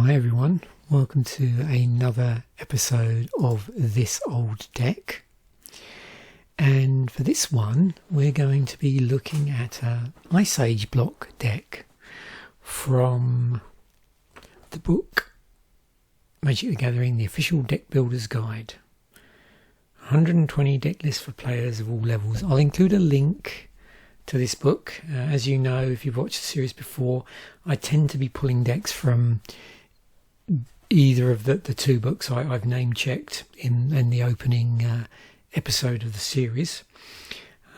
Hi everyone, welcome to another episode of This Old Deck. And for this one we're going to be looking at a Ice Age block deck from the book Magic the Gathering, the official Deck Builders Guide. 120 deck lists for players of all levels. I'll include a link to this book. As you know, if you've watched the series before, I tend to be pulling decks from either of the two books I've name checked in the opening episode of the series.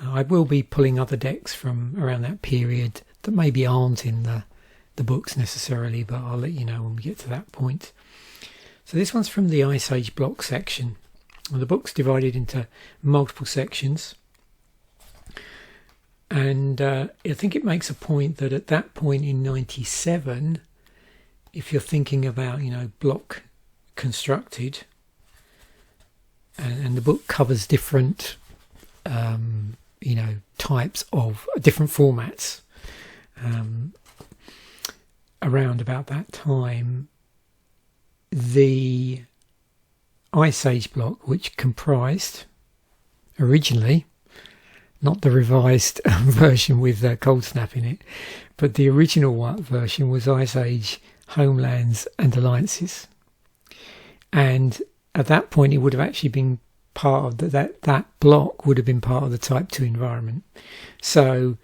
I will be pulling other decks from around that period that maybe aren't in the books necessarily, but I'll let you know when we get to that point. So this one's from the Ice Age block section. Well, the book's divided into multiple sections, and I think it makes a point that at that point in 97, if you're thinking about, block constructed, and the book covers different, types of different formats, around about that time, the Ice Age block, which comprised originally, not the revised version with Cold Snap in it, but the original version was Ice Age Homelands and Alliances. And at that point it would have actually been part of that block would have been part of the Type 2 environment. So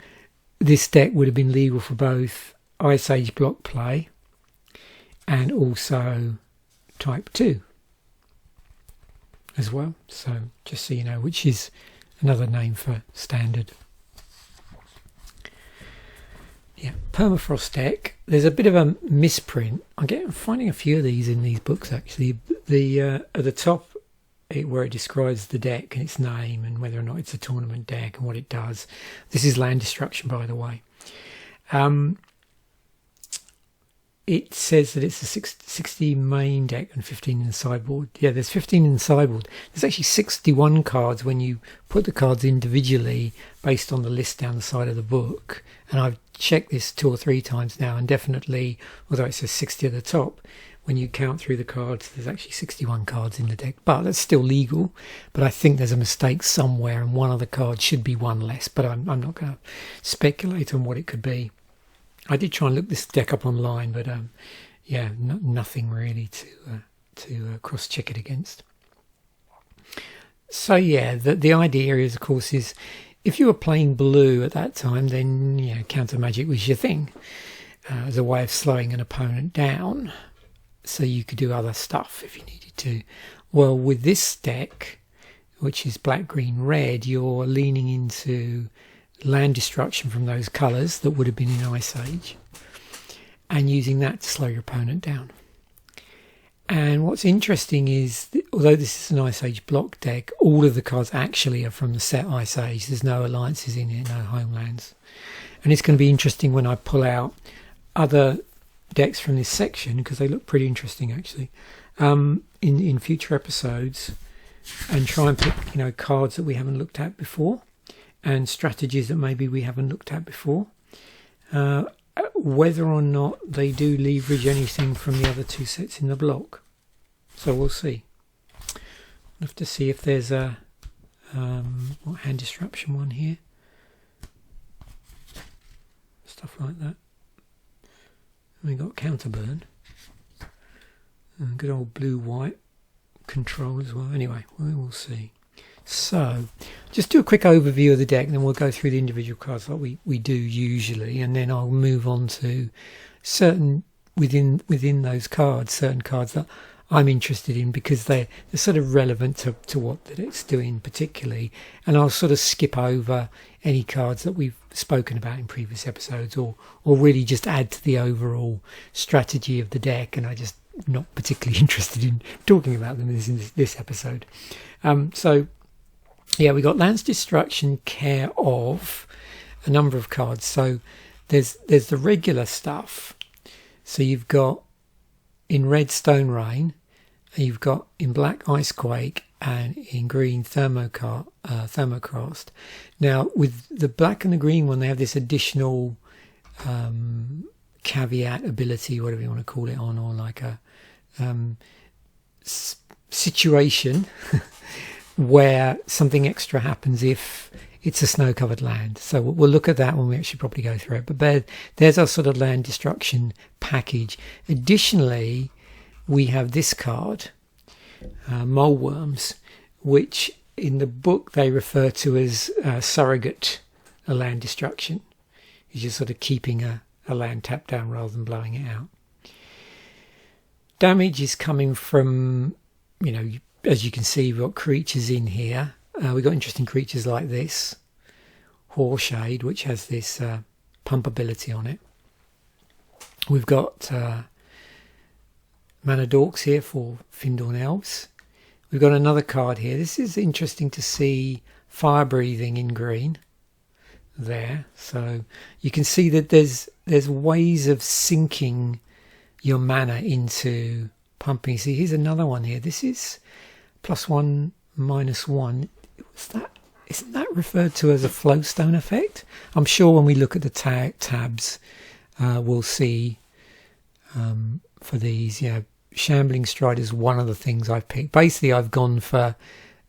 this deck would have been legal for both Ice Age block play and also Type 2 as well. So just so you know, which is another name for standard. Yeah, Permafrost deck. There's a bit of a misprint. I'm finding a few of these in these books actually. At the top, where it describes the deck and its name and whether or not it's a tournament deck and what it does. This is land destruction, by the way. It says that it's a 60 main deck and 15 in the sideboard. Yeah, there's 15 in the sideboard. There's actually 61 cards when you put the cards individually based on the list down the side of the book. And I've checked this 2 or 3 times now, and definitely, although it says 60 at the top, when you count through the cards, there's actually 61 cards in the deck. But that's still legal. But I think there's a mistake somewhere, and one of the cards should be one less. But I'm not going to speculate on what it could be. I did try and look this deck up online, but nothing really to cross-check it against. So yeah, the idea is, of course, is if you were playing blue at that time, then counter magic was your thing as a way of slowing an opponent down, so you could do other stuff if you needed to. Well, with this deck, which is black, green, red, you're leaning into land destruction from those colours that would have been in Ice Age, and using that to slow your opponent down. And what's interesting is, although this is an Ice Age block deck, all of the cards actually are from the set Ice Age. There's no alliances in it, no homelands. And it's going to be interesting when I pull out other decks from this section, because they look pretty interesting actually, in future episodes, and try and pick cards that we haven't looked at before, and strategies that maybe we haven't looked at before, whether or not they do leverage anything from the other 2 sets in the block. So we'll see. We'll have to see if there's a hand disruption one here, stuff like that. And we got counterburn and good old blue-white control as well. Anyway, we'll see. So, just do a quick overview of the deck, and then we'll go through the individual cards like we do usually, and then I'll move on to certain within those cards, certain cards that I'm interested in because they're sort of relevant to what the deck's doing particularly, and I'll sort of skip over any cards that we've spoken about in previous episodes, or really just add to the overall strategy of the deck, and I'm just not particularly interested in talking about them in this episode. Yeah, we got Lands Destruction care of a number of cards. So there's the regular stuff. So you've got in red Stone Rain, you've got in black Icequake, and in green Thermocast. Now with the black and the green one, they have this additional caveat ability, whatever you want to call it, on, or like a situation where something extra happens if it's a snow-covered land. So we'll look at that when we actually probably go through it. But there's our sort of land destruction package. Additionally, we have this card, Mole Worms, which in the book they refer to as surrogate land destruction. You're just sort of keeping a land tapped down rather than blowing it out. Damage is coming from, as you can see, we've got creatures in here. We've got interesting creatures like this Horseshade, which has this pump ability on it. We've got Mana Dorks here for Findorn Elves. We've got another card here. This is interesting to see, Fire Breathing in green there. So you can see that there's ways of sinking your mana into pumping. See, here's another one here. This is +1, -1. Isn't that referred to as a Flowstone effect? I'm sure when we look at the tabs, we'll see for these. Shambling Stride is one of the things I've picked. Basically, I've gone for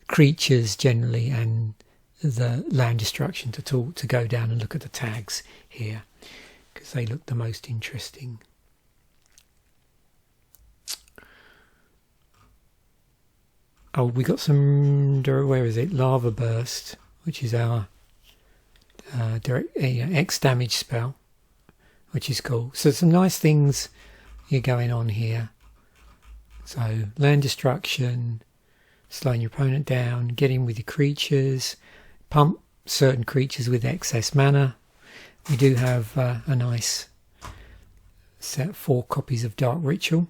creatures generally and the land destruction to go down and look at the tags here, because they look the most interesting. Oh, we got some, where is it? Lava Burst, which is our direct X damage spell, which is cool. So some nice things here going on here. So land destruction, slowing your opponent down, getting with your creatures, pump certain creatures with excess mana. We do have a nice set, 4 copies of Dark Ritual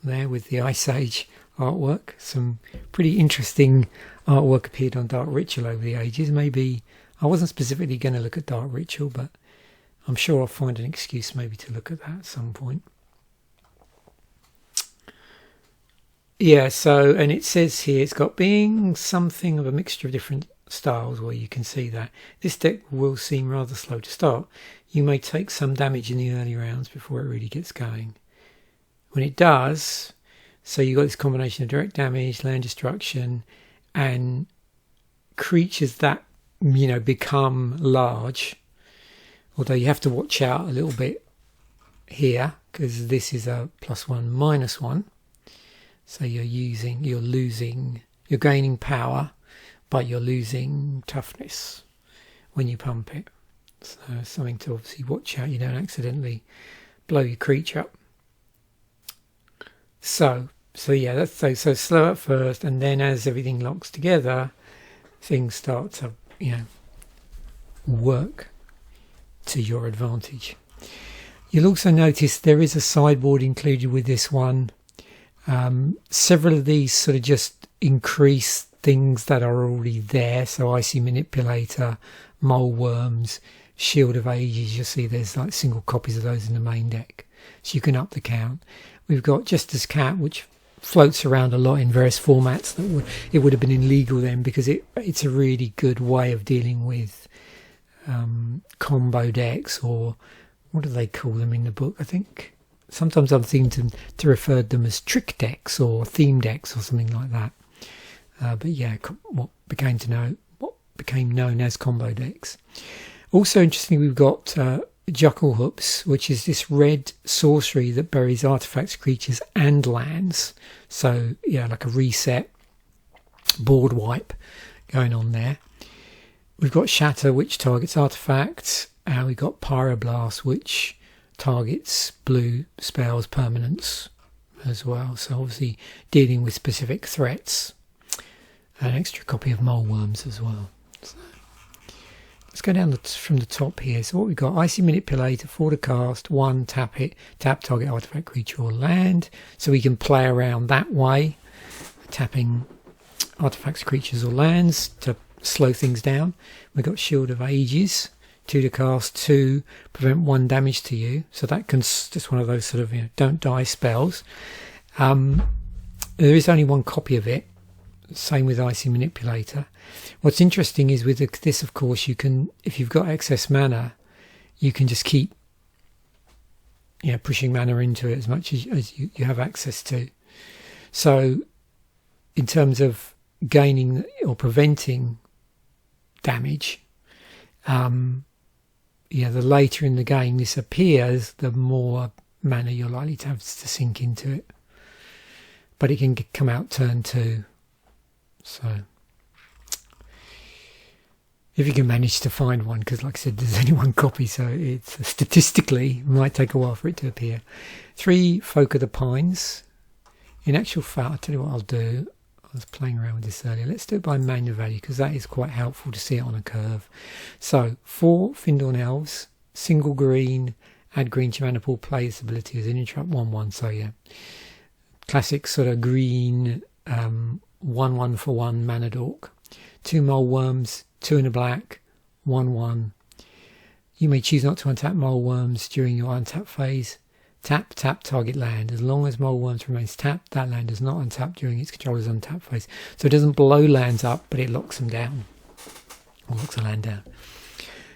there with the Ice Age artwork. Some pretty interesting artwork appeared on Dark Ritual over the ages. Maybe I wasn't specifically going to look at Dark Ritual, but I'm sure I'll find an excuse maybe to look at that at some point. Yeah, so, and it says here it's got being something of a mixture of different styles, where you can see that this deck will seem rather slow to start. You may take some damage in the early rounds before it really gets going. When it does, so you've got this combination of direct damage, land destruction, and creatures that, become large. Although you have to watch out a little bit here, because this is a +1, -1. So you're gaining power, but you're losing toughness when you pump it. So something to obviously watch out, you don't accidentally blow your creature up. So yeah, that's so slow at first, and then as everything locks together, things start to, work to your advantage. You'll also notice there is a sideboard included with this one. Several of these sort of just increase things that are already there. So Icy Manipulator, Mole Worms, Shield of Ages. You'll see there's like single copies of those in the main deck, so you can up the count. We've got Jester's Cat, which floats around a lot in various formats. It would have been illegal then, because it's a really good way of dealing with combo decks, or what do they call them in the book? I think sometimes I'm thinking to refer to them as trick decks or theme decks or something like that. But yeah, what became known as combo decks. Also interestingly, we've got Juckle Hoops, which is this red sorcery that buries artifacts, creatures and lands. So yeah, like a reset board wipe going on there. We've got Shatter, which targets artifacts, and we've got Pyroblast, which targets blue spells, permanents as well. So obviously dealing with specific threats. An extra copy of Mole Worms as well. So let's go down from the top here. So what we've got, Icy Manipulator, 4 to cast, 1, tap it, tap target artifact, creature or land. So we can play around that way, tapping artifacts, creatures or lands to slow things down. We've got Shield of Ages, 2 to cast, 2, prevent 1 damage to you. So that can just one of those sort of don't die spells. There is only 1 copy of it. Same with Icy Manipulator. What's interesting is with this, of course, you can, if you've got excess mana, you can just keep pushing mana into it as much as you have access to. So in terms of gaining or preventing damage, the later in the game this appears, the more mana you're likely to have to sink into it. But it can come out turn 2. So if you can manage to find one, because like I said, there's only one copy, so it's statistically it might take a while for it to appear. 3 Folk of the Pines. In actual fact, I'll tell you what I'll do. I was playing around with this earlier. Let's do it by manual value, because that is quite helpful to see it on a curve. So 4 Findorn Elves, single green, add green to mana pool, play this ability as an interrupt 1/1. So yeah, classic sort of green 1/1 for 1 mana dork. 2 Mole Worms, 2 in a black, 1/1. You may choose not to untap Mole Worms during your untap phase. Tap target land. As long as Mole Worms remains tapped, that land is not untapped during its controller's untap phase. So it doesn't blow lands up, but it locks them down. Or locks a land down.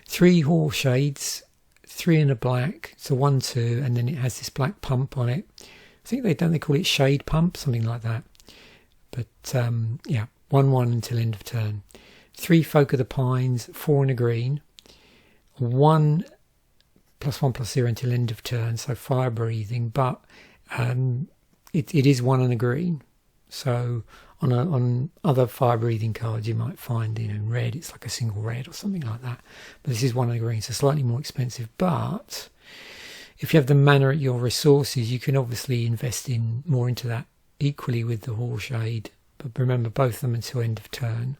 3 Horse Shades, 3 in a black, so 1/2, and then it has this black pump on it. I think they call it Shade Pump, something like that. But 1/1 until end of turn. 3 Folk of the Pines, 4 in a green, 1 +1/+0 until end of turn, so fire breathing, but it is 1 in a green. So on other fire breathing cards you might find in red it's like a single red or something like that, but this is 1 in a green, so slightly more expensive. But if you have the mana at your resources, you can obviously invest more into that equally with the Horshade, but remember both of them until end of turn.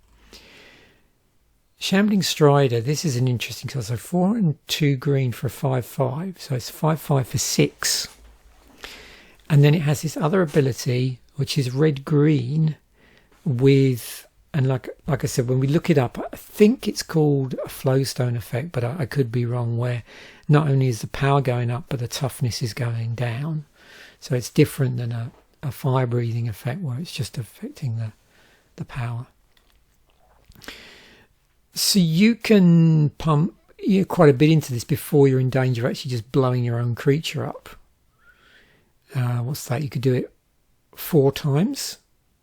Shambling Strider, this is an interesting card. So 4 and 2 green for a 5/5, so it's 5/5 for 6. And then it has this other ability which is red-green with, and like I said, when we look it up, I think it's called a Flowstone effect, but I could be wrong, where not only is the power going up but the toughness is going down. So it's different than a fire breathing effect where it's just affecting the power. So you can pump quite a bit into this before you're in danger of actually just blowing your own creature up. What's that? You could do it 4 times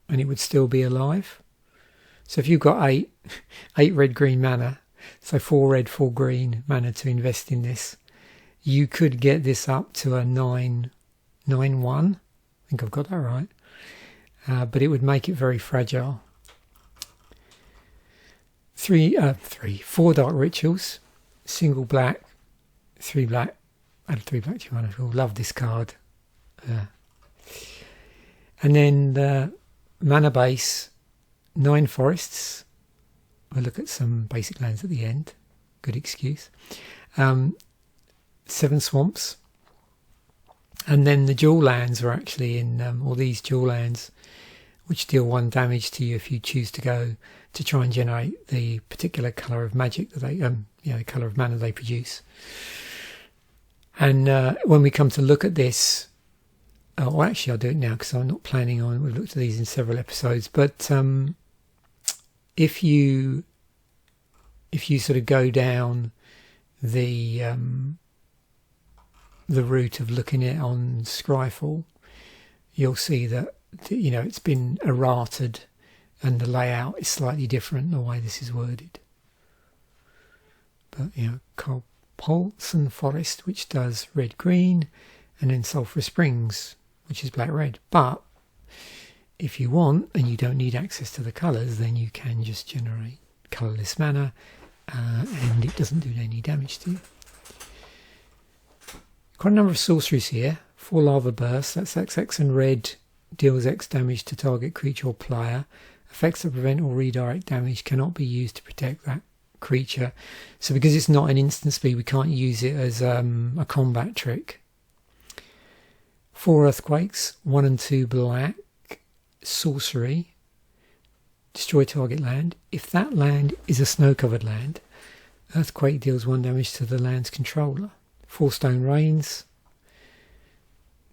and it would still be alive. So if you've got 8 red-green mana, so 4 red, 4 green mana to invest in this, you could get this up to a 9/1. I think I've got that right. But it would make it very fragile. 4 Dark Rituals, single black, 3 black, add 3 black to your mana pool. Love this card. And then the mana base, 9 forests. We'll look at some basic lands at the end. Good excuse. 7 swamps. And then the dual lands are actually in, all these dual lands, which deal 1 damage to you if you choose to go to try and generate the particular colour of magic that they, the colour of mana they produce. And when we come to look at this, well, actually I'll do it now because I'm not planning on, we've looked at these in several episodes, but if you sort of go down the route of looking at it on Scryfall, you'll see that it's been errated and the layout is slightly different the way this is worded. But Polson Forest, which does red-green, and then Sulphur Springs, which is black-red. But if you want and you don't need access to the colours, then you can just generate colourless mana and it doesn't do any damage to you. Quite a number of sorceries here. 4 Lava Bursts, that's XX and red, deals X damage to target creature or player. Effects that prevent or redirect damage cannot be used to protect that creature. So because it's not an instant speed, we can't use it as a combat trick. 4 Earthquakes, 1 and 2 black, sorcery, destroy target land. If that land is a snow-covered land, Earthquake deals 1 damage to the land's controller. 4 Stone Rains,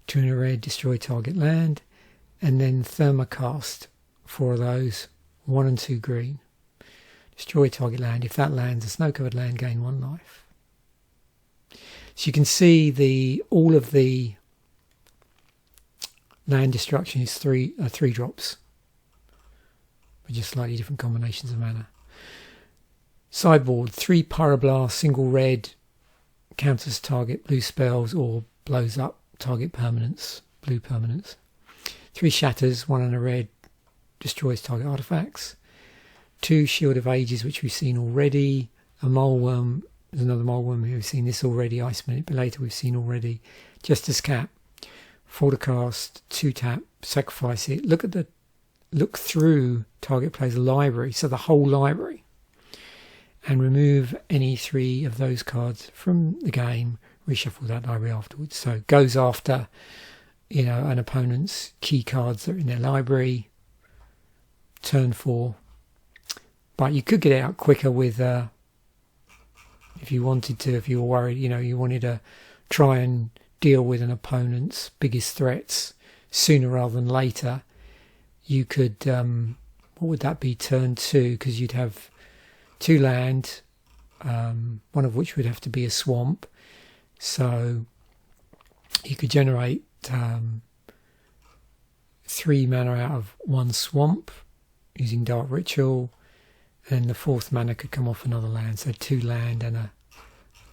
2 in a red, destroy target land. And then Thermocast, 4 of those, 1 and 2 green. Destroy target land. If that land's a snow-covered land, gain 1 life. So you can see all of the land destruction is three drops, with just slightly different combinations of mana. Sideboard, 3 Pyroblast, single red, counters target blue spells or blows up target permanents, blue permanents. 3 Shatters, 1 and a red, destroys target artifacts. 2 Shield of Ages, which we've seen already. A Moleworm, there's another Moleworm here, we've seen this already. Ice Manipulator, we've seen already. Justice Cap, 4 to cast, 2 tap, sacrifice it. Look through target player's library, so the whole library, and remove any 3 of those cards from the game. Reshuffle that library afterwards. So it goes after, an opponent's key cards that are in their library. Turn 4. But you could get it out quicker with, if you wanted to, if you were worried, you wanted to try and deal with an opponent's biggest threats sooner rather than later. You could, what would that be, turn 2, because you'd have 2 land, one of which would have to be a swamp. So you could generate 3 mana out of 1 swamp using Dark Ritual, and the 4th mana could come off another land, so 2 land and a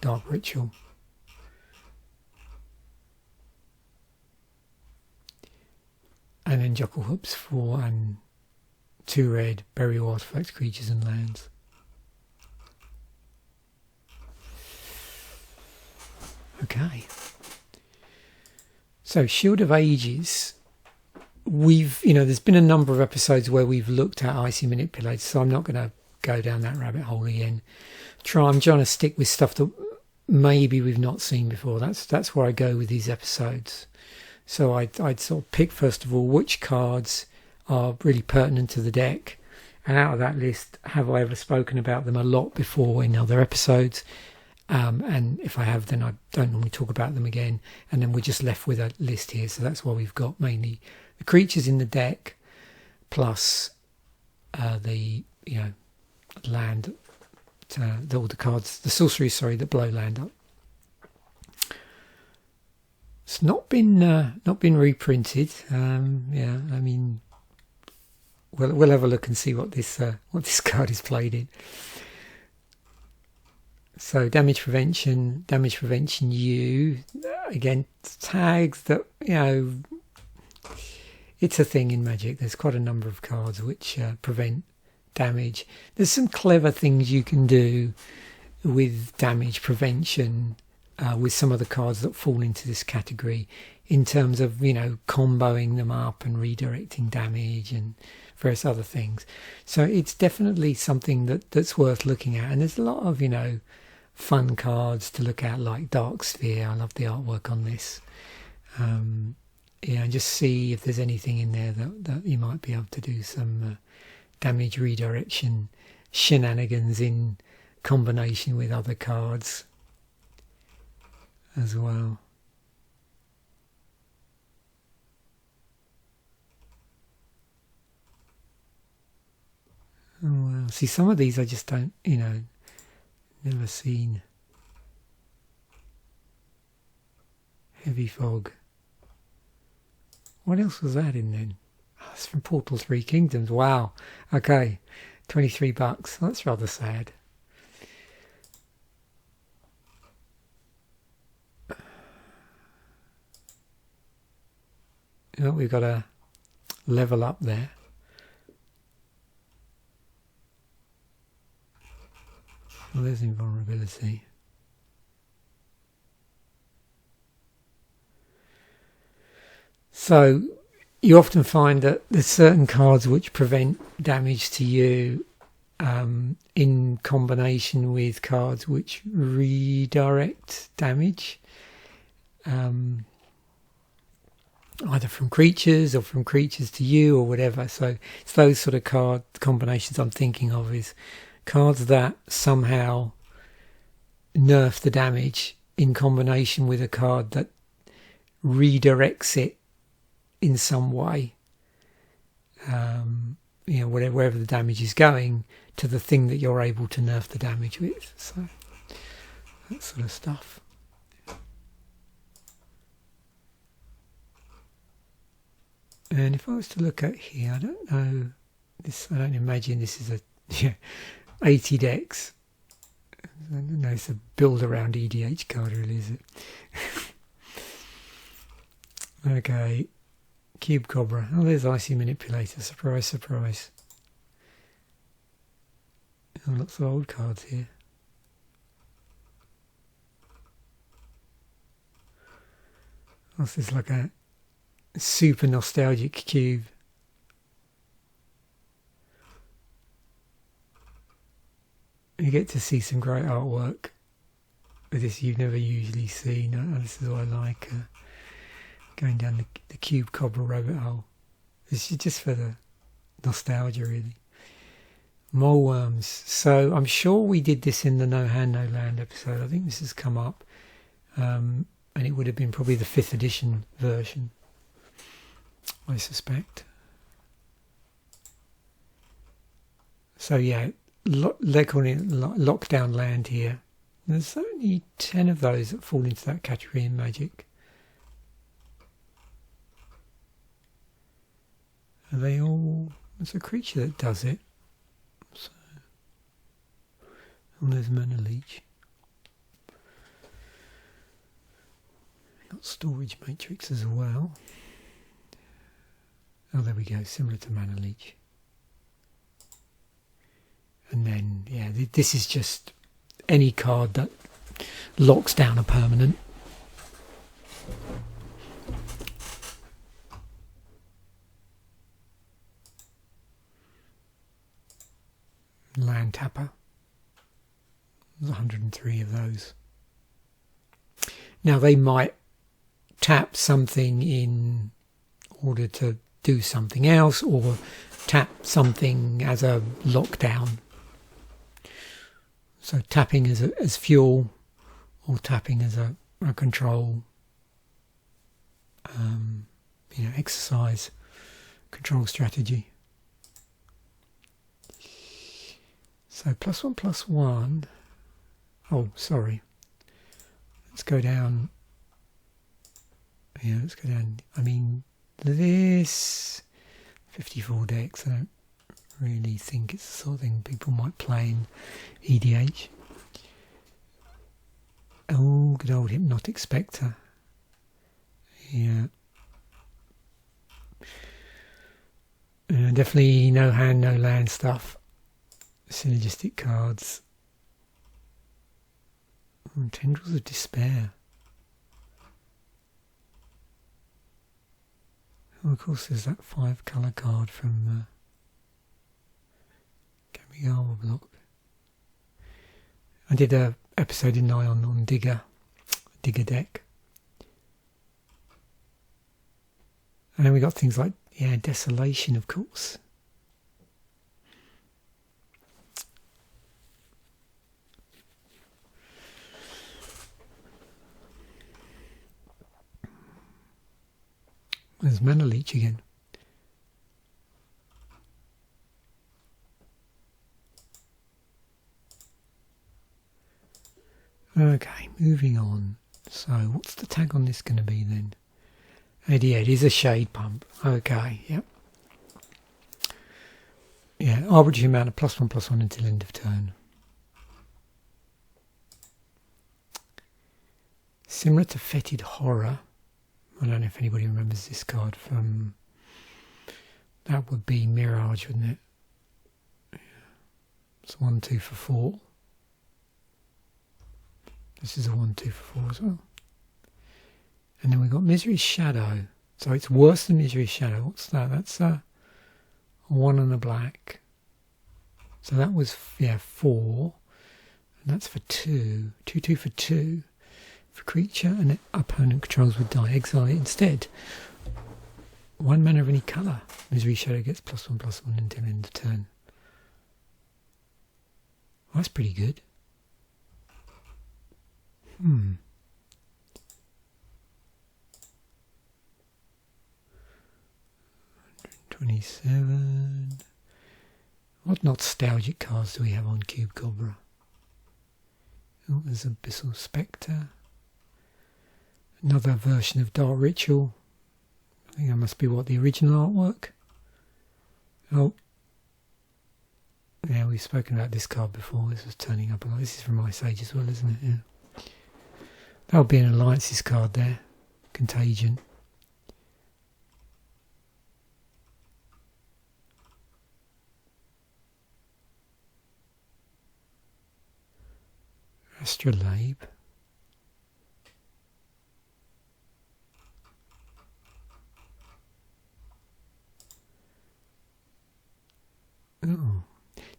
Dark Ritual. And then Jockle Hoops, 4 and 2 red, bury all artifact creatures and lands. Okay. So Shield of Ages, there's been a number of episodes where we've looked at Icy Manipulators, so I'm not going to go down that rabbit hole again. I'm trying to stick with stuff that maybe we've not seen before. That's where I go with these episodes. So I'd sort of pick, first of all, which cards are really pertinent to the deck, and out of that list, have I ever spoken about them a lot before in other episodes? And if I have, then I don't normally talk about them again, and then we're just left with a list here. So that's why we've got mainly the creatures in the deck, plus the land, all the cards, the sorceries, that blow land up. It's not been reprinted. We'll have a look and see what this card is played in. So damage prevention U, again, tags that, it's a thing in Magic. There's quite a number of cards which prevent damage. There's some clever things you can do with damage prevention with some of the cards that fall into this category, in terms of, comboing them up and redirecting damage and various other things. So it's definitely something that's worth looking at. And there's a lot of, fun cards to look at, like Dark Sphere. I love the artwork on this. And just see if there's anything in there that you might be able to do some damage redirection shenanigans in combination with other cards as well. Oh well, see, some of these I just don't, never seen. Heavy Fog. What else was that in then? Oh, it's from Portal 3 Kingdoms. Wow. Okay. $23. That's rather sad. Oh, we've got a level up there. Well, there's invulnerability. So you often find that there's certain cards which prevent damage to you in combination with cards which redirect damage, either from creatures or from creatures to you or whatever. So it's those sort of card combinations I'm thinking of, is cards that somehow nerf the damage in combination with a card that redirects it in some way, wherever the damage is going, to the thing that you're able to nerf the damage with. So that sort of stuff. And if I was to look at here, I don't know, this, I don't imagine this is a 80 decks. I don't know, it's a build around EDH card really, is it? Okay, Cube Cobra. Oh, there's Icy Manipulator. Surprise, surprise. Oh, lots of old cards here. This is like a super nostalgic cube. You get to see some great artwork with this you've never usually seen. This is what I like. Going down the Cube Cobra rabbit hole. This is just for the nostalgia, really. Mole worms. So I'm sure we did this in the No Hand No Land episode. I think this has come up, and it would have been probably the 5th edition version, I suspect. So yeah, they're calling it lockdown land here. There's only 10 of those that fall into that category in Magic. Are they all? There's a creature that does it. So, and there's Mana Leech. Got Storage Matrix as well. Oh, there we go. Similar to Mana Leech. And then, yeah, this is just any card that locks down a permanent. Land Tapper. There's 103 of those. Now they might tap something in order to do something else, or tap something as a lockdown. So tapping as fuel, or tapping as a control, exercise, control strategy. So +1/+1. Oh, sorry. Let's go down. Yeah, let's go down. I mean, this 54 decks. I don't really think it's the sort of thing people might play in EDH. Oh, good old Hypnotic Spectre. Yeah. Definitely no hand, no land stuff. Synergistic cards. Tendrils of Despair. Oh, of course, there's that 5-colour card from Urza Block. I did a episode, didn't I, on Digger deck. And then we got things like, Desolation, of course. There's Mana Leech again. Okay, moving on. So, what's the tag on this going to be then? 88 is a Shade Pump. Okay, yep. Yeah, arbitrary amount of +1/+1 until end of turn. Similar to Fetid Horror. I don't know if anybody remembers this card from... That would be Mirage, wouldn't it? Yeah. It's 1/2 for 4. This is a 1/2 for 4 as well. And then we've got Misery's Shadow. So it's worse than Misery's Shadow. What's that? That's a 1 and a black. So that was 4. And that's for 2. 2/2 for 2. For creature and opponent controls would die. Exile it instead. 1 mana of any colour. Misery Shadow gets +1/+1 until end of turn. Well, that's pretty good. 127. What nostalgic cards do we have on Cube Cobra? Oh, there's Abyssal Spectre. Another version of Dark Ritual. I think that must be what, the original artwork? Oh. Yeah, we've spoken about this card before. This was turning up a lot. This is from Ice Age as well, isn't it? Yeah. That'll be an Alliances card there. Contagion. Astrolabe. Oh.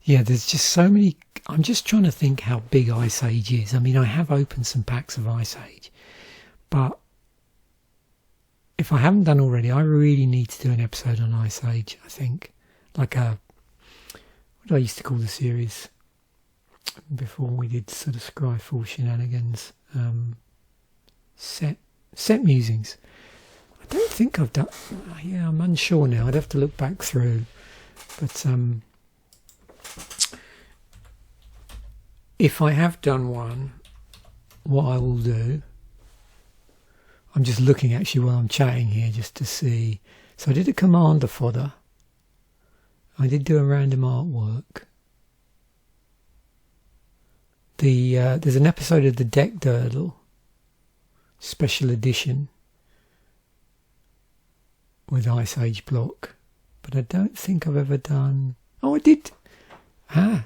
Yeah, there's just so many. I'm just trying to think how big Ice Age is. I mean, I have opened some packs of Ice Age, but if I haven't done already, I really need to do an episode on Ice Age, I think. Like what do I used to call the series before we did sort of Scryfall shenanigans? Set musings. I don't think I've done. Yeah, I'm unsure now. I'd have to look back through, but if I have done one, what I will do, I'm just looking actually while I'm chatting here just to see. So I did a commander fodder. I did do a random artwork. There's an episode of the Deckbuilders special edition with Ice Age Block, but I don't think I've ever done. Oh, I did.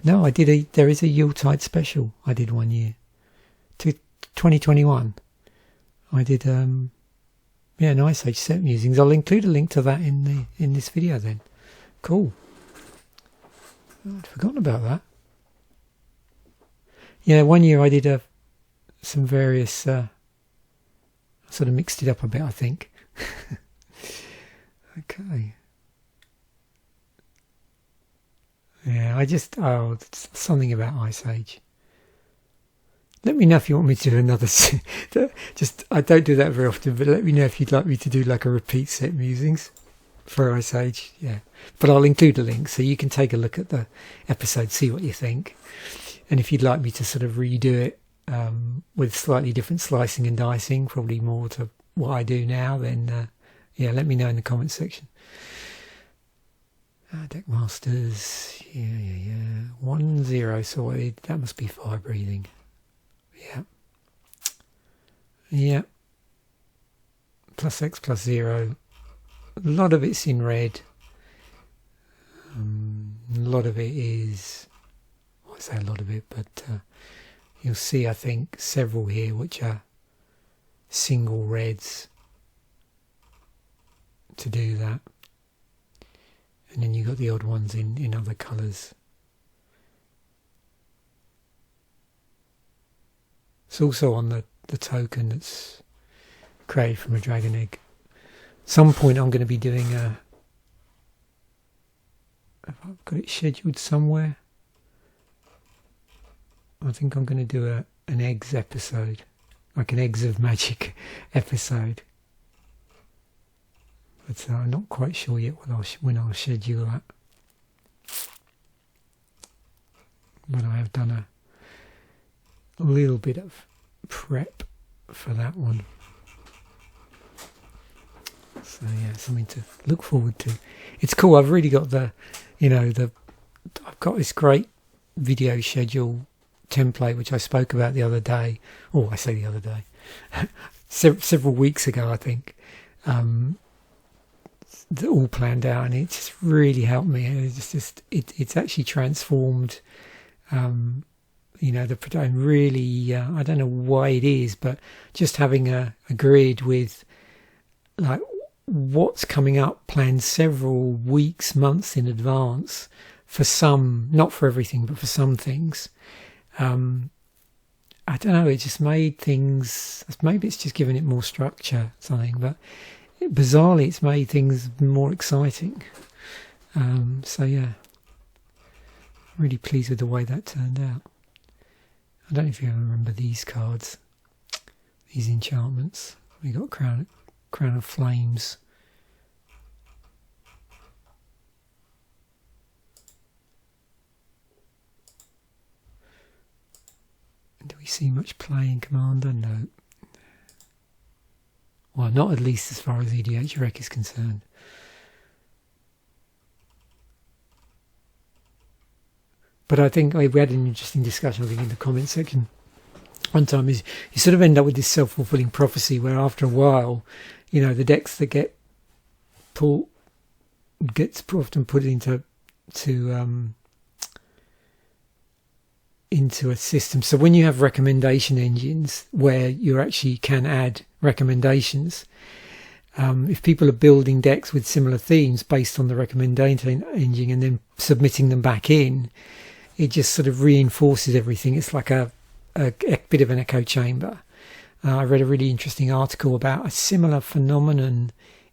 No, I did. There is a Yuletide special I did one year, 2021. I did. Yeah, an Ice Age set musings. I'll include a link to that in this video then. Cool. I'd forgotten about that. Yeah, one year I did some various. Sort of mixed it up a bit, I think. Okay. Yeah, something about Ice Age. Let me know if you want me to do another. I don't do that very often, but let me know if you'd like me to do like a repeat set musings for Ice Age. Yeah, but I'll include a link so you can take a look at the episode, see what you think, and if you'd like me to sort of redo it with slightly different slicing and dicing, probably more to what I do now, then yeah, let me know in the comments section. Deckmasters, yeah. 1-0, so that must be fire breathing. Yeah. +X +0. A lot of it's in red. A lot of it is. I say a lot of it, but you'll see, I think, several here which are single reds to do that. And then you've got the odd ones in other colours. It's also on the token that's created from a dragon egg. At some point I'm going to be doing have I got it scheduled somewhere? I think I'm going to do an eggs episode, like an Eggs of Magic episode. But I'm not quite sure yet when I'll schedule that. But I have done a little bit of prep for that one. So yeah, something to look forward to. It's cool. I've really got I've got this great video schedule template which I spoke about the other day. Oh, I say the other day, several weeks ago, I think. All planned out, and it just really helped me. It's actually transformed. The production really. I don't know why it is, but just having a grid with like what's coming up, planned several weeks, months in advance for some, not for everything, but for some things. I don't know. It just made things. Maybe it's just given it more structure, something, but. Bizarrely, it's made things more exciting. So yeah, I'm really pleased with the way that turned out. I don't know if you ever remember these cards, these enchantments. We got Crown of Flames. Do we see much play in Commander? No. Well, not at least as far as EDH Rec is concerned. But I think we had an interesting discussion, I think, in the comment section one time, is you sort of end up with this self-fulfilling prophecy where after a while, you know, the decks that gets often put into a system. So when you have recommendation engines where you actually can add recommendations, if people are building decks with similar themes based on the recommendation engine and then submitting them back in, it just sort of reinforces everything. It's like a bit of an echo chamber. I read a really interesting article about a similar phenomenon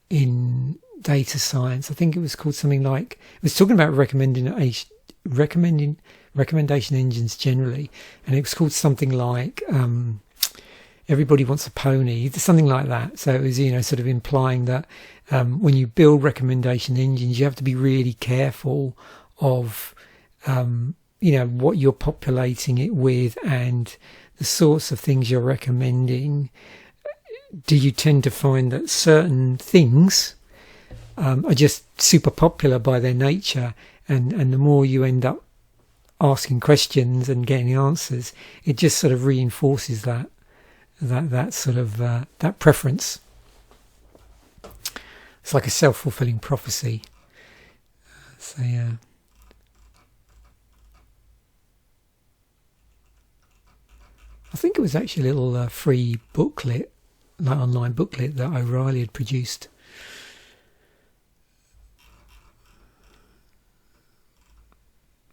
in data science. I think it was called something like, it was talking about recommendation engines generally, and it was called something like Everybody Wants a Pony, something like that. So it was, you know, sort of implying that when you build recommendation engines, you have to be really careful of you know, what you're populating it with and the sorts of things you're recommending. Do you tend to find that certain things are just super popular by their nature, and the more you end up asking questions and getting answers, it just sort of reinforces that sort of that preference. It's like a self-fulfilling prophecy. So yeah. I think it was actually a little free booklet, like online booklet, that O'Reilly had produced.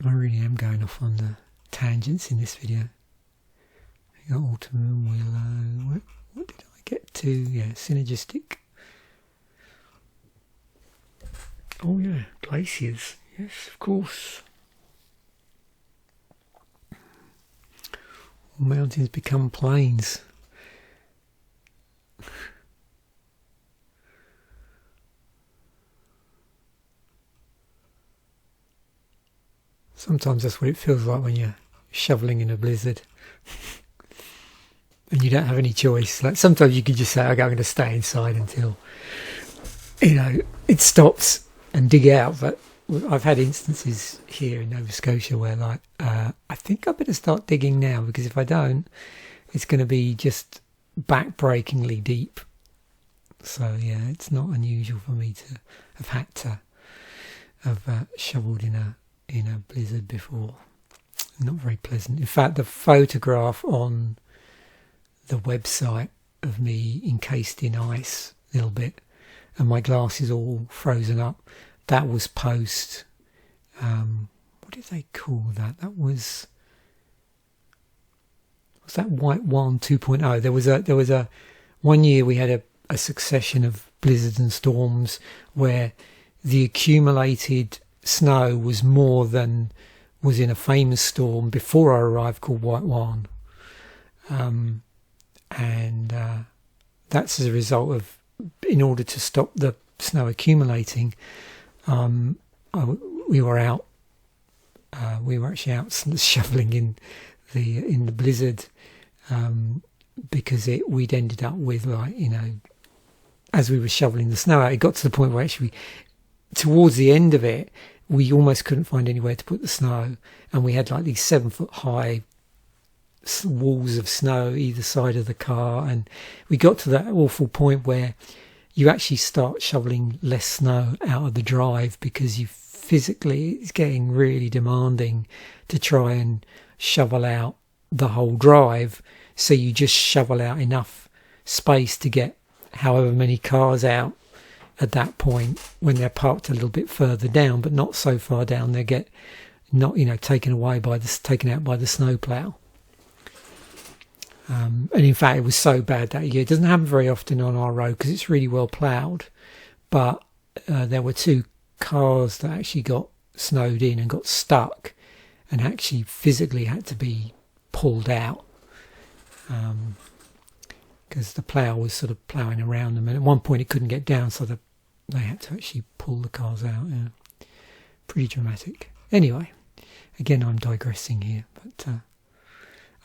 I really am going off on the tangents in this video. We got autumn, willow. What did I get to? Yeah, synergistic. Oh yeah, glaciers. Yes, of course. Mountains become plains. Sometimes that's what it feels like when you're shoveling in a blizzard and you don't have any choice. Like sometimes you can just say, okay, I'm going to stay inside until, you know, it stops and dig out. But I've had instances here in Nova Scotia where, like, I think I better start digging now, because if I don't, it's going to be just back-breakingly deep. So yeah, it's not unusual for me to have had to have shoveled in a blizzard before. Not very pleasant. In fact, the photograph on the website of me encased in ice a little bit and my glass is all frozen up, that was post what did they call that? That was that White One 2.0. There was a one year we had a succession of blizzards and storms where the accumulated snow was more than was in a famous storm before I arrived called White One, and that's as a result of, in order to stop the snow accumulating, we were out. We were actually out shoveling in the blizzard, because we'd ended up with, like, you know, as we were shoveling the snow out, it got to the point where actually towards the end of it, we almost couldn't find anywhere to put the snow, and we had like these 7-foot high walls of snow either side of the car, and we got to that awful point where you actually start shoveling less snow out of the drive because you physically, it's getting really demanding to try and shovel out the whole drive, so you just shovel out enough space to get however many cars out at that point when they're parked a little bit further down, but not so far down they get not, you know, taken out by the snowplow. And in fact, it was so bad that year. It doesn't happen very often on our road because it's really well ploughed, but there were 2 cars that actually got snowed in and got stuck and actually physically had to be pulled out, because the plough was sort of ploughing around them, and at one point it couldn't get down, so they had to actually pull the cars out. Yeah. Pretty dramatic. Anyway, again, I'm digressing here, but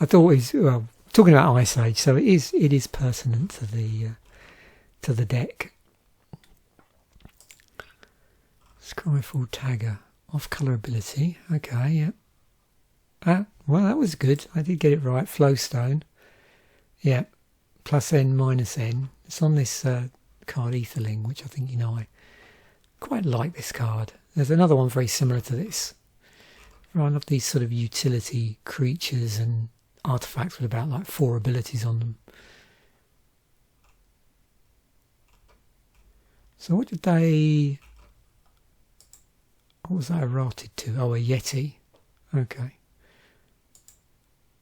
I thought it was, well, talking about Ice Age, so it is pertinent to to the deck. Skyfall Tagger. Off-colour ability. Okay, yeah. Well, that was good. I did get it right. Flowstone. Yeah. Plus N, minus N. It's on this card Etherling, which I think, I quite like this card. There's another one very similar to this. I love these sort of utility creatures and artifacts with about like 4 abilities on them. So what was that errated to? Oh, a Yeti. Okay.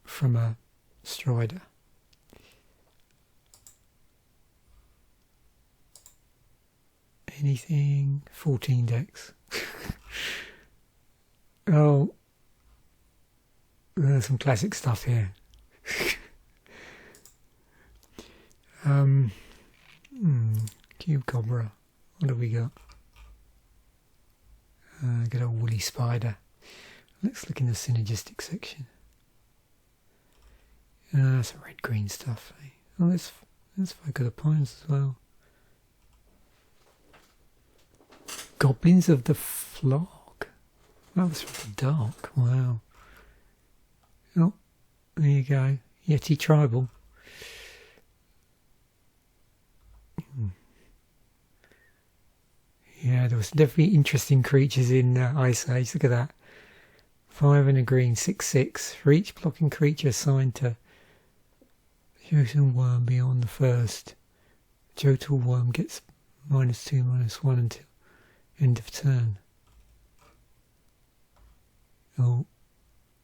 From a Strider. Anything? 14 decks. Oh, there's some classic stuff here. Cube Cobra. What have we got? Good old woolly spider. Let's look in the synergistic section. Some red-green stuff. Eh? Oh, let's focus the pines as well. Goblins of the Flock. That was from the dark. Wow. Oh, there you go. Yeti Tribal. Yeah, there was definitely interesting creatures in Ice Age. Look at that. 5 and a green, 6/6. For each blocking creature assigned to Jotun Worm beyond the first, Jotun Worm gets -2, -1 until end of turn. Oh,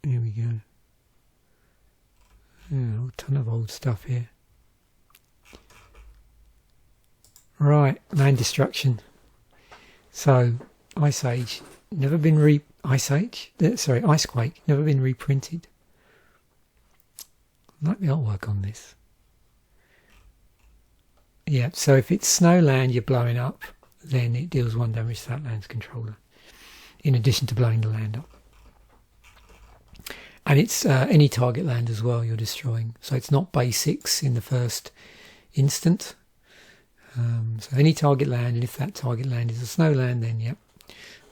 here we go. Yeah, a ton of old stuff here. Right, land destruction. So, Ice Age, never been Icequake, never been reprinted. I like the artwork on this. Yeah, so if it's snow land you're blowing up, then it deals 1 damage to that land's controller, in addition to blowing the land up. And it's any target land as well you're destroying, so it's not basics in the first instant. So any target land, and if that target land is a snow land, then yep,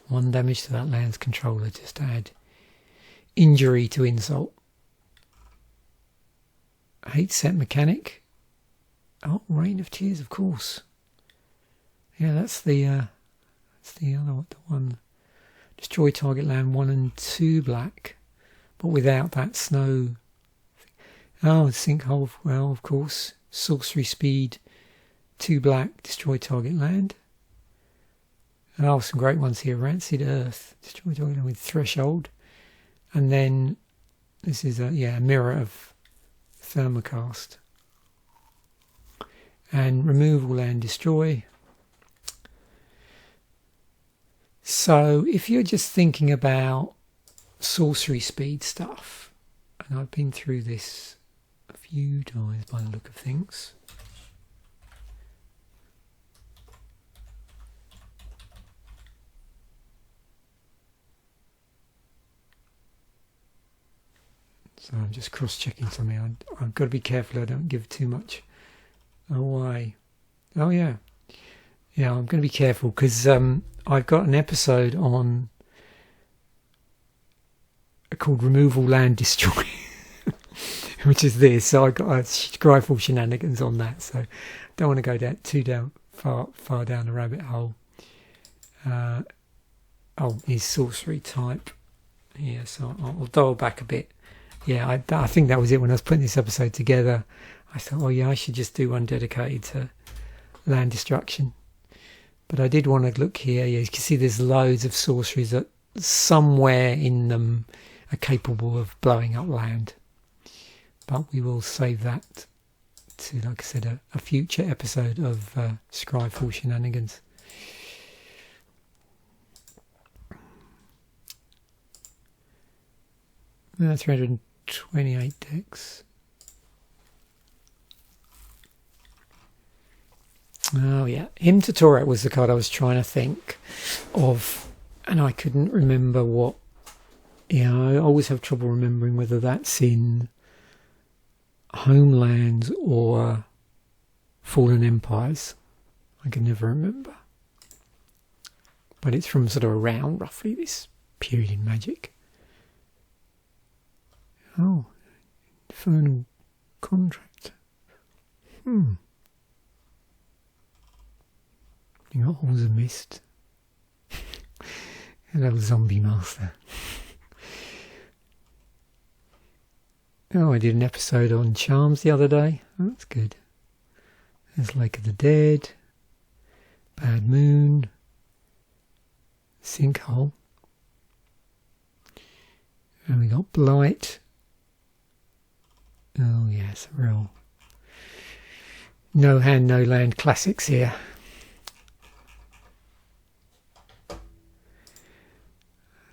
1 damage to that land's controller, just to add injury to insult. Hate set mechanic. Oh, Rain of Tears, of course. Yeah, that's the other one. Destroy target land 1 and 2 black, but without that snow. Oh, Sinkhole. Well, of course, sorcery speed. 2 black, destroy target land. Oh, some great ones here. Rancid Earth, destroy target land with Threshold. And then this is a Mirror of Thermocast. And removal land, destroy. So if you're just thinking about sorcery speed stuff, and I've been through this a few times by the look of things. So I'm just cross-checking something. I've got to be careful I don't give too much away. Oh yeah. Yeah, I'm going to be careful because I've got an episode on called Removal Land Destroy, which is this. So I got a Skyfall shenanigans on that. So don't want to go far down the rabbit hole. Is sorcery type. Yeah, so I'll dial back a bit. Yeah, I think that was it when I was putting this episode together. I thought, oh yeah, I should just do one dedicated to land destruction. But I did want to look here. Yeah, you can see there's loads of sorceries that somewhere in them are capable of blowing up land. But we will save that to, like I said, a future episode of Skyfall shenanigans. No, 328 decks. Oh yeah, Hymn to Tourette was the card I was trying to think of, and I couldn't remember what. Yeah, I always have trouble remembering whether that's in Homelands or Fallen Empires. I can never remember. But it's from sort of around roughly this period in magic. Oh, Infernal Contract. You got Halls of Mist. Hello, Zombie Master. Oh, I did an episode on charms the other day. Oh, that's good. There's Lake of the Dead, Bad Moon, Sinkhole, and we got Blight. Oh yes, real no hand no land classics here.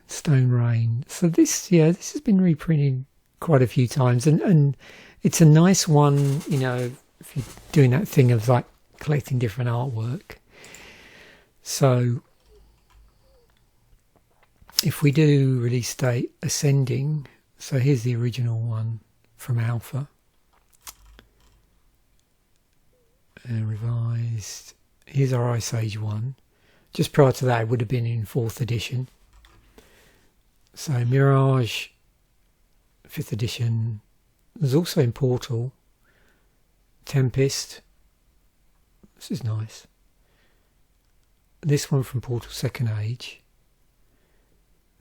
Stone Rain. So this has been reprinted quite a few times, and it's a nice one, you know, if you're doing that thing of like collecting different artwork. So if we do release date Ascending, so here's the original one from Alpha, and revised. Here's our Ice Age one. Just prior to that it would have been in 4th edition. So Mirage, 5th edition. There's also in Portal, Tempest. This is nice. This one from Portal 2nd Age.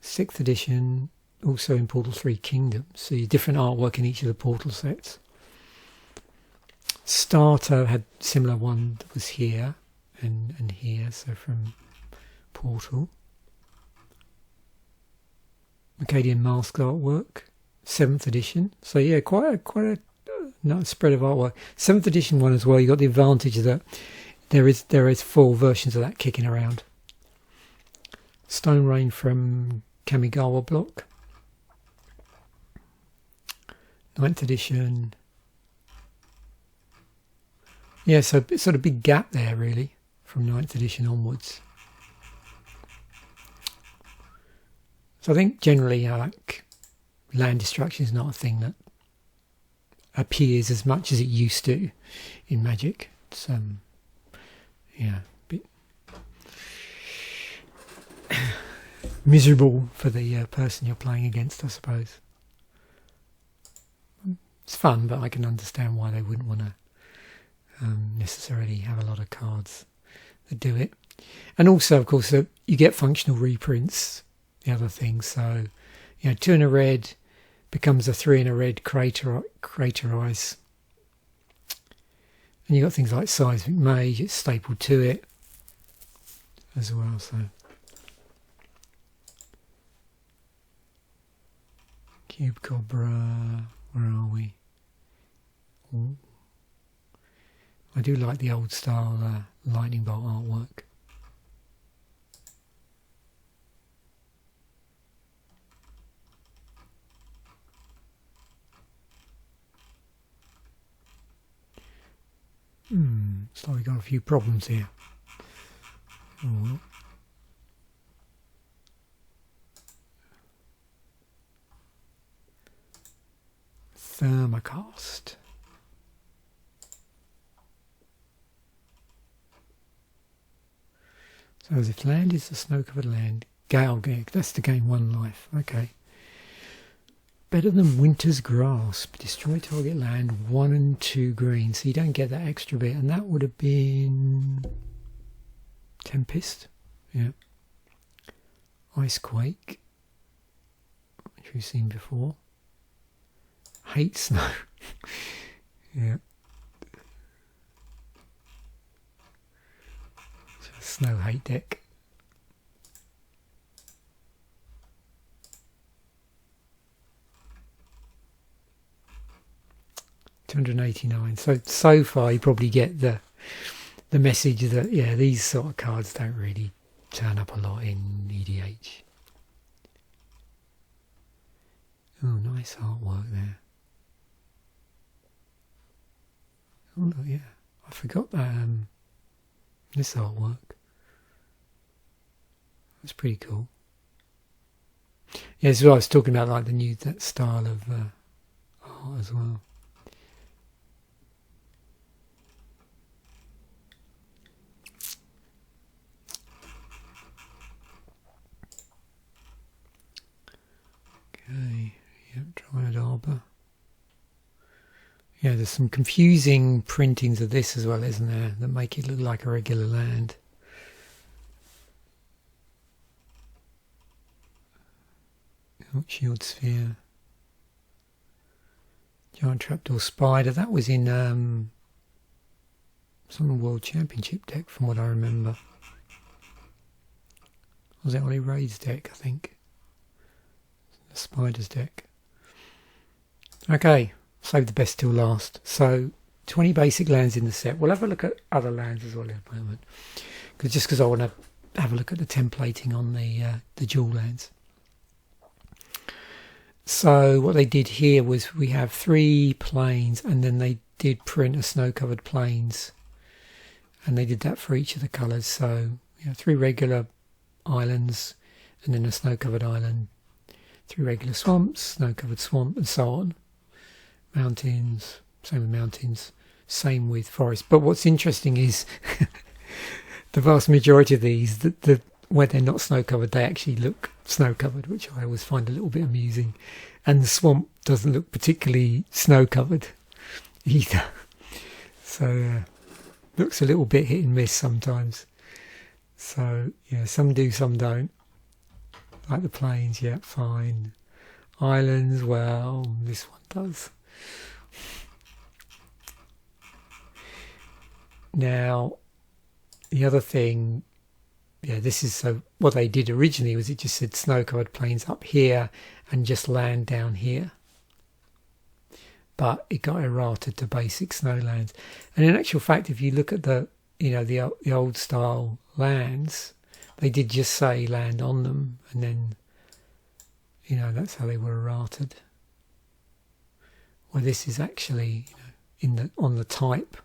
6th edition, also in Portal 3 Kingdoms. So different artwork in each of the Portal sets. Starter had similar one that was here and here, so from Portal. Acadian Mask artwork, 7th edition. So yeah, quite a nice spread of artwork. 7th edition one as well. You got the advantage that there is 4 versions of that kicking around. Stone Rain from Kamigawa Block, 9th edition. Yeah, so it's sort of big gap there really from 9th edition onwards. So I think generally like land destruction is not a thing that appears as much as it used to in Magic. It's yeah, a bit miserable for the person you're playing against, I suppose. It's fun, but I can understand why they wouldn't want to necessarily have a lot of cards that do it. And also, of course, you get functional reprints, the other thing. So, you know, 2 in a red becomes a 3 in a red craterize. And you got things like Seismic Mage, it's stapled to it as well. So Cube Cobra, where are we? Ooh. I do like the old style lightning bolt artwork. Looks like we got a few problems here. Oh well. Thermocast. So as if land is the snow-covered land, Gale Gig, that's to gain 1 life. Okay. Better than Winter's Grasp. Destroy target land 1 and 2 green. So you don't get that extra bit. And that would have been Tempest. Yeah. Icequake, which we've seen before. Hate Snow. Yeah. Snow hate deck. $289. So far you probably get the message that yeah, these sort of cards don't really turn up a lot in EDH. Oh, nice artwork there. Oh look, yeah, I forgot that this artwork. That's pretty cool. Yeah, so I was talking about, like that style of art as well. there's some confusing printings of this as well, isn't there, that make it look like a regular land. Oh, shield sphere. Giant trapdoor spider. That was in some World Championship deck, from what I remember. Was it Ollie Ray's deck, I think? The Spiders deck. Okay, save the best till last. So, 20 basic lands in the set. We'll have a look at other lands as well in a moment. Just because I want to have a look at the templating on the dual lands. So, what they did here was we have 3 plains, and then they did print a snow-covered plains. And they did that for each of the colours. So, 3 regular islands, and then a snow-covered island, 3 regular swamps, snow-covered swamp, and so on. Mountains, same with mountains, same with forest. But what's interesting is the vast majority of these, where they're not snow-covered, they actually look snow-covered, which I always find a little bit amusing. And the swamp doesn't look particularly snow-covered either. So, looks a little bit hit and miss sometimes. So, yeah, some do, some don't. Like the plains, yeah, fine. Islands, well, this one does. Now, the other thing, this is, so what they did originally was it just said snow-covered plains up here and just land down here. But it got errated to basic snowlands. And in actual fact, if you look at the old style lands, they did just say land on them, and then that's how they were errated. Well, this is actually on the type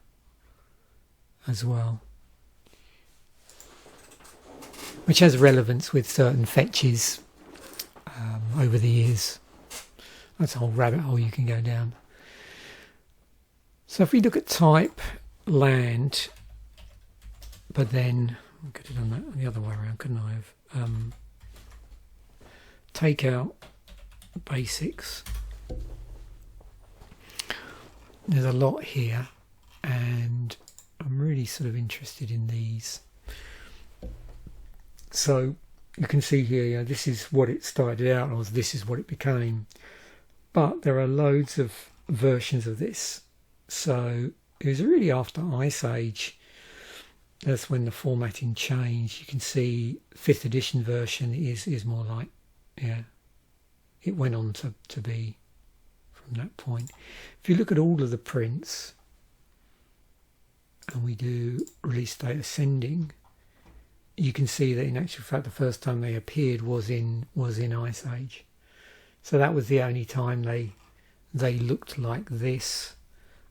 as well, which has relevance with certain fetches over the years. That's a whole rabbit hole you can go down. So if we look at type land, but then I could have done that the other way around, couldn't I have? Take out basics. There's a lot here, and I'm really sort of interested in these. So you can see here, this is what it started out as, this is what it became. But there are loads of versions of this. So it was really after Ice Age, that's when the formatting changed. You can see 5th edition version is more like, it went on to be from that point. If you look at all of the prints, and we do release date ascending, you can see that in actual fact the first time they appeared was in Ice Age. So that was the only time they looked like this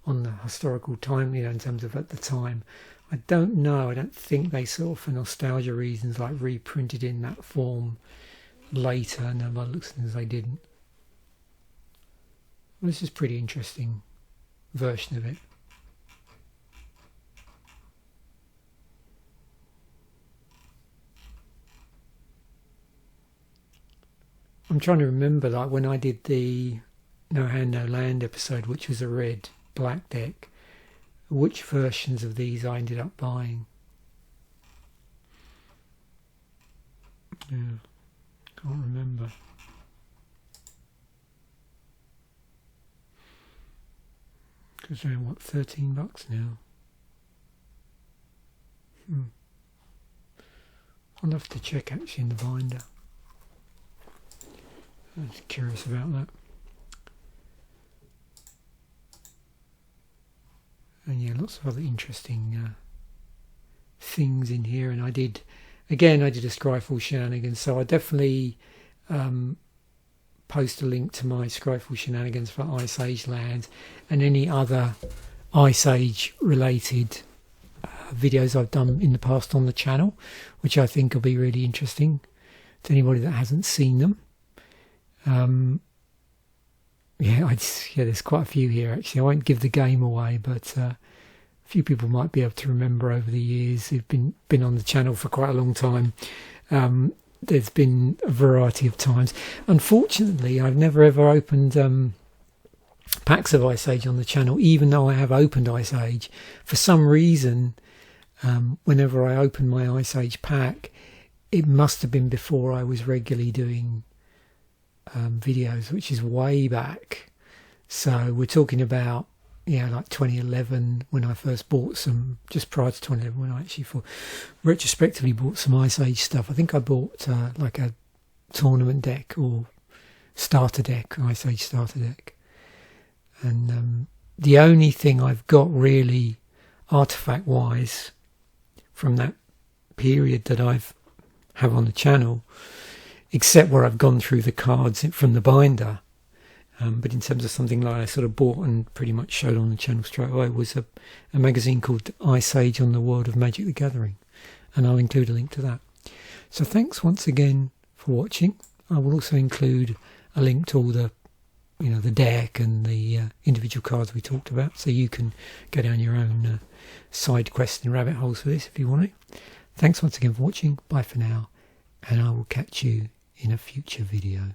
on the historical time, in terms of at the time. I don't think they sort of, for nostalgia reasons, like reprinted in that form later, and by the looks of things they didn't. Well, this is a pretty interesting version of it. I'm trying to remember, like when I did the No Hand No Land episode, which was a red black deck, which versions of these I ended up buying. Yeah, can't remember. Because they're what, $13 now? I'll have to check actually in the binder. I'm just curious about that. And yeah, lots of other interesting things in here. And I did a Scryfall Shenanigans, so I definitely post a link to my Scryfall Shenanigans for Ice Age lands and any other Ice Age related videos I've done in the past on the channel, which I think will be really interesting to anybody that hasn't seen them. There's quite a few here actually. I won't give the game away, but a few people might be able to remember over the years who've been on the channel for quite a long time. There's been a variety of times. Unfortunately, I've never ever opened packs of Ice Age on the channel, even though I have opened Ice Age. For some reason, whenever I open my Ice Age pack, it must have been before I was regularly doing videos, which is way back. So we're talking about, yeah, like 2011 when I first bought some, just prior to 2011 when I actually retrospectively bought some Ice Age stuff. I think I bought like a tournament deck or starter deck, Ice Age starter deck. And the only thing I've got really artifact wise from that period that have on the channel, except where I've gone through the cards from the binder, but in terms of something like I sort of bought and pretty much showed on the channel straight away, was a magazine called Ice Age on the World of Magic the Gathering, and I'll include a link to that. So thanks once again for watching. I will also include a link to all the, you know, the deck and the individual cards we talked about, so you can go down your own side quests and rabbit holes for this if you want to. Thanks once again for watching. Bye for now, and I will catch you in a future video.